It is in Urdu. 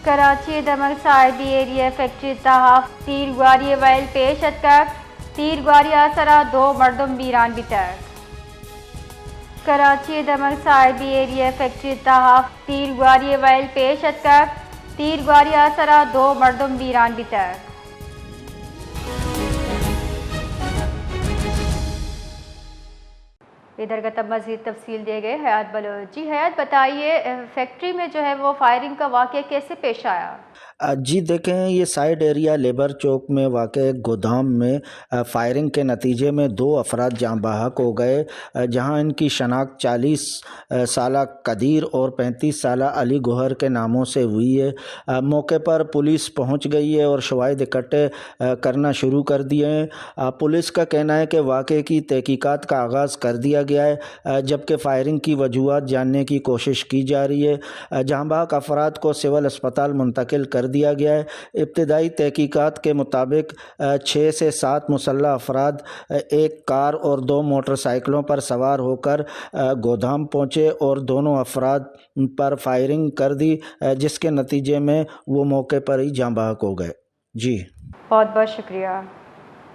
کراچی دمر صاحبی ایریا فیکٹری تحف تیر گواری ویل پیش اتکک تیر گواری سرا دو مردم بیران بیتک کراچی دمر صاحبی ایریا فیکٹری تحف تیر گواری ویل پیش اتکک تیر گواری سرا دو مردم بیران بیتک ادھر کا تب مزید تفصیل دیے گئے حیات بلوچ۔ جی حیات بتائیے، فیکٹری میں جو ہے وہ فائرنگ کا واقعہ کیسے پیش آیا؟ جی دیکھیں، یہ سائڈ ایریا لیبر چوک میں واقع ایک گودام میں فائرنگ کے نتیجے میں 2 افراد جاں بحق ہو گئے، جہاں ان کی شناخت 40 سالہ قدیر اور 35 سالہ علی گوہر کے ناموں سے ہوئی ہے۔ موقع پر پولیس پہنچ گئی ہے اور شواہد اکٹھے کرنا شروع کر دیے ہیں۔ پولیس کا کہنا ہے کہ واقعے کی تحقیقات کا آغاز کر دیا گیا ہے، جبکہ فائرنگ کی وجوہات جاننے کی کوشش کی جا رہی ہے۔ جاں بحق افراد کو سول اسپتال منتقل کر دیا گیا ہے۔ ابتدائی تحقیقات کے مطابق 6 سے 7 مسلح افراد ایک کار اور 2 موٹر سائیکلوں پر سوار ہو کر گودام پہنچے اور دونوں افراد پر فائرنگ کر دی، جس کے نتیجے میں وہ موقع پر ہی جاں بحق ہو گئے۔ جی بہت بہت شکریہ۔